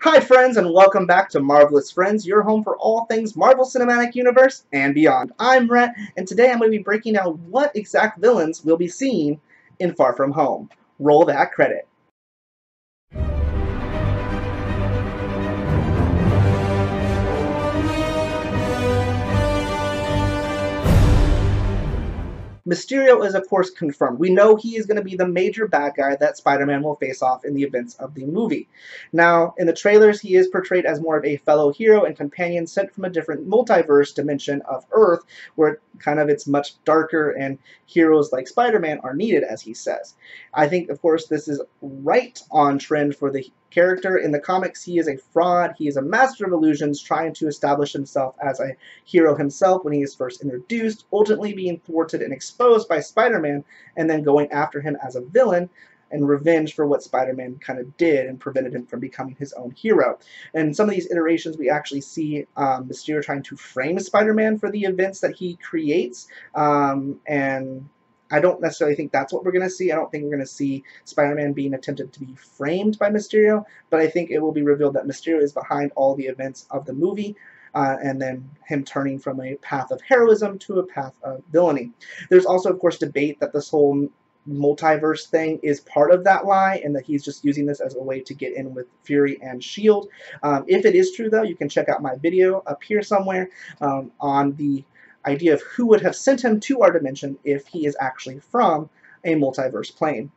Hi friends, and welcome back to Marvelous Friends, your home for all things Marvel Cinematic Universe and beyond. I'm Rhett, and today I'm going to be breaking down what exact villains we'll be seeing in Far From Home. Roll that credit. Mysterio is, of course, confirmed. We know he is going to be the major bad guy that Spider-Man will face off in the events of the movie. Now, in the trailers, he is portrayed as more of a fellow hero and companion sent from a different multiverse dimension of Earth, where it's much darker and heroes like Spider-Man are needed, as he says. I think, of course, this is right on trend for the character. In the comics, he is a fraud. He is a master of illusions, trying to establish himself as a hero himself when he is first introduced, ultimately being thwarted and exposed by Spider-Man, and then going after him as a villain and revenge for what Spider-Man kind of did and prevented him from becoming his own hero. And some of these iterations, we actually see Mysterio trying to frame Spider-Man for the events that he creates, and I don't necessarily think that's what we're going to see. I don't think we're going to see Spider-Man being attempted to be framed by Mysterio, but I think it will be revealed that Mysterio is behind all the events of the movie, and then him turning from a path of heroism to a path of villainy. There's also, of course, debate that this whole multiverse thing is part of that lie and that he's just using this as a way to get in with Fury and S.H.I.E.L.D. If it is true, though, you can check out my video up here somewhere on the idea of who would have sent him to our dimension if he is actually from a multiverse plane.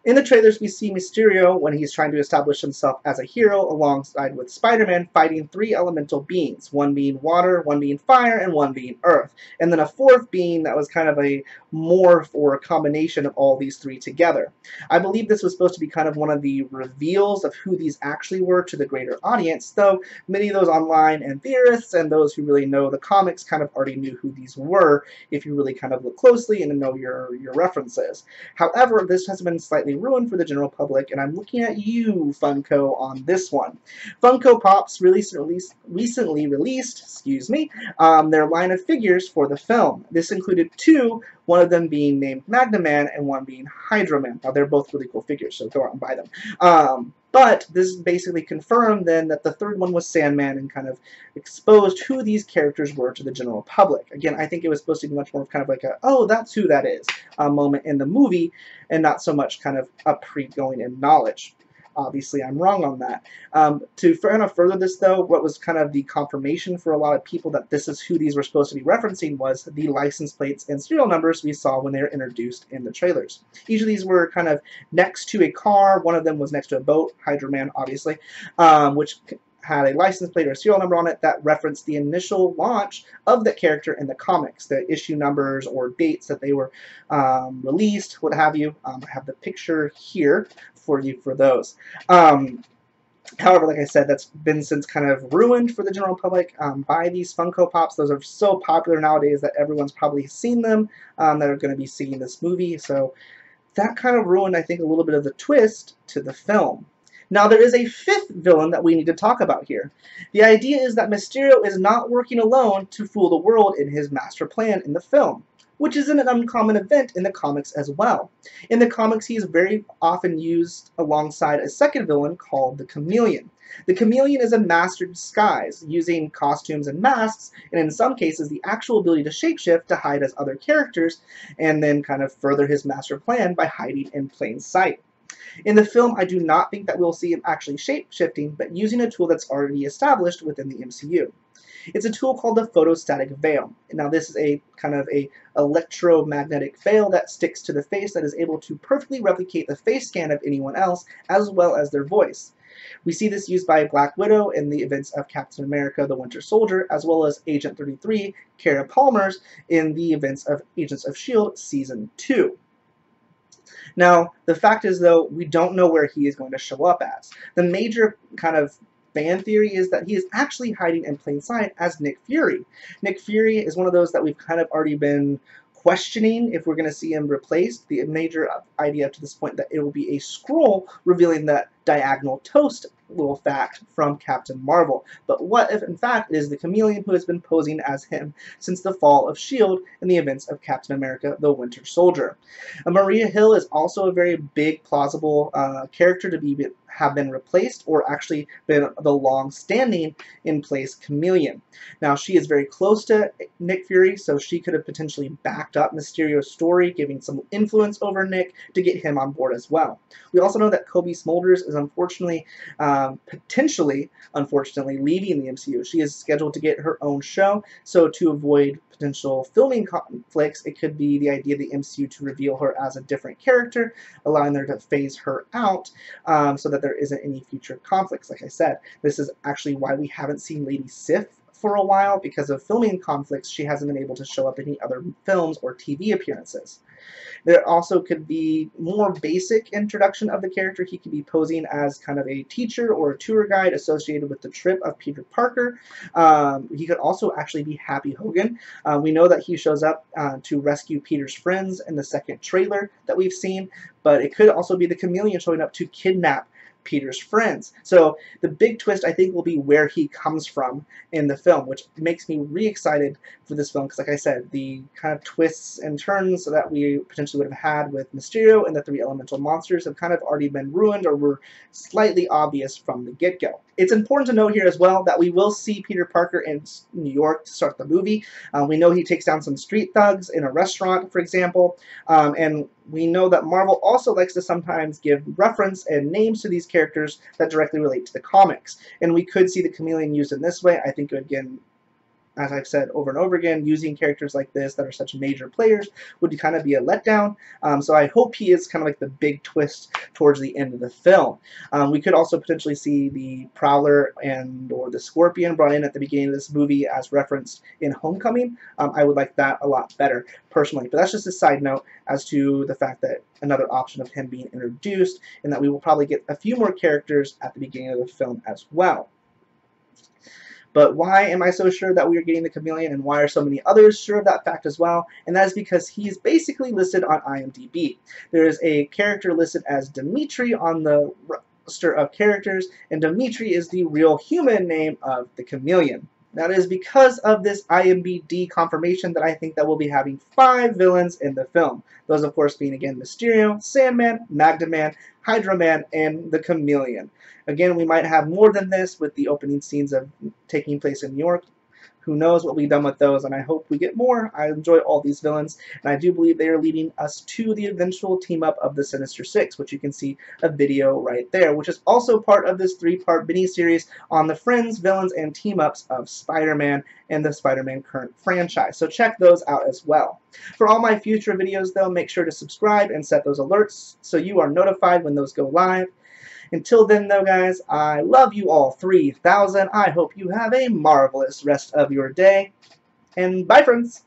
In the trailers, we see Mysterio when he's trying to establish himself as a hero alongside with Spider-Man fighting three elemental beings, one being water, one being fire, and one being earth. And then a fourth being that was kind of a morph or a combination of all these three together. I believe this was supposed to be kind of one of the reveals of who these actually were to the greater audience, though many of those online and theorists and those who really know the comics kind of already knew who these were if you really kind of look closely and know your references. However, this has been slightly ruined for the general public, and I'm looking at you, Funko, on this one. Funko Pop's recently released, their line of figures for the film. This included two, one of them being named Magna Man and one being Hydro Man. Now, they're both really cool figures, so go out and buy them. But this basically confirmed then that the third one was Sandman and kind of exposed who these characters were to the general public. Again, I think it was supposed to be much more kind of like a, oh, that's who that is, moment in the movie, and not so much kind of a pre-going in knowledge. Obviously, I'm wrong on that. To kind of further this, though, what was kind of the confirmation for a lot of people that this is who these were supposed to be referencing was the license plates and serial numbers we saw when they were introduced in the trailers. Each of these were kind of next to a car. One of them was next to a boat, Hydro Man, obviously, which had a license plate or a serial number on it that referenced the initial launch of the character in the comics, the issue numbers or dates that they were released, what have you. I have the picture here for you for those. However, like I said, that's been since kind of ruined for the general public by these Funko Pops. Those are so popular nowadays that everyone's probably seen them that are going to be seeing this movie. So that kind of ruined, I think, a little bit of the twist to the film. Now, there is a fifth villain that we need to talk about here. The idea is that Mysterio is not working alone to fool the world in his master plan in the film, which is an uncommon event in the comics as well. In the comics, he is very often used alongside a second villain called the Chameleon. The Chameleon is a master disguise, using costumes and masks, and in some cases the actual ability to shapeshift to hide as other characters, and then kind of further his master plan by hiding in plain sight. In the film, I do not think that we'll see him actually shape-shifting, but using a tool that's already established within the MCU. It's a tool called the photostatic veil. Now, this is a kind of a electromagnetic veil that sticks to the face that is able to perfectly replicate the face scan of anyone else, as well as their voice. We see this used by Black Widow in the events of Captain America: The Winter Soldier, as well as Agent 33, Kara Palmer's, in the events of Agents of S.H.I.E.L.D. Season 2. Now, the fact is, though, we don't know where he is going to show up as. The major kind of fan theory is that he is actually hiding in plain sight as Nick Fury. Nick Fury is one of those that we've kind of already been questioning if we're going to see him replaced. The major idea up to this point that it will be a scroll revealing that diagonal toast little fact from Captain Marvel. But what if in fact it is the Chameleon who has been posing as him since the fall of S.H.I.E.L.D. in the events of Captain America the Winter Soldier? Maria Hill is also a very big plausible character to have been replaced or actually been the long-standing in place Chameleon. Now she is very close to Nick Fury, so she could have potentially backed up Mysterio's story, giving some influence over Nick to get him on board as well. We also know that Cobie Smulders is unfortunately, unfortunately, leaving the MCU. She is scheduled to get her own show, so to avoid potential filming conflicts, it could be the idea of the MCU to reveal her as a different character, allowing them to phase her out so that there isn't any future conflicts. Like I said, this is actually why we haven't seen Lady Sif for a while. Because of filming conflicts, she hasn't been able to show up in any other films or TV appearances. There also could be more basic introduction of the character. He could be posing as kind of a teacher or a tour guide associated with the trip of Peter Parker. He could also actually be Happy Hogan. We know that he shows up to rescue Peter's friends in the second trailer that we've seen, but it could also be the Chameleon showing up to kidnap Peter's friends. So the big twist, I think, will be where he comes from in the film, which makes me re-excited for this film because, like I said, the kind of twists and turns that we potentially would have had with Mysterio and the three elemental monsters have kind of already been ruined or were slightly obvious from the get-go. It's important to note here as well that we will see Peter Parker in New York to start the movie. We know he takes down some street thugs in a restaurant, for example, and we know that Marvel also likes to sometimes give reference and names to these characters that directly relate to the comics. And we could see the Chameleon used in this way. I think, again, as I've said over and over again, using characters like this that are such major players would kind of be a letdown. So I hope he is kind of like the big twist towards the end of the film. We could also potentially see the Prowler or the Scorpion brought in at the beginning of this movie as referenced in Homecoming. I would like that a lot better, personally. But that's just a side note as to the fact that another option of him being introduced, and that we will probably get a few more characters at the beginning of the film as well. But why am I so sure that we are getting the Chameleon, and why are so many others sure of that fact as well? And that is because he is basically listed on IMDb. There is a character listed as Dimitri on the roster of characters, and Dimitri is the real human name of the Chameleon. That is because of this IMDb confirmation that I think that we'll be having 5 villains in the film. Those, of course, being, again, Mysterio, Sandman, Magda-Man, Hydra Man, and the Chameleon. Again, we might have more than this with the opening scenes of taking place in New York. Who knows what we've done with those, and I hope we get more. I enjoy all these villains, and I do believe they are leading us to the eventual team-up of the Sinister Six, which you can see a video right there, which is also part of this 3-part mini-series on the friends, villains, and team-ups of Spider-Man and the Spider-Man current franchise. So check those out as well. For all my future videos, though, make sure to subscribe and set those alerts so you are notified when those go live. Until then, though, guys, I love you all 3,000. I hope you have a marvelous rest of your day. And bye, friends!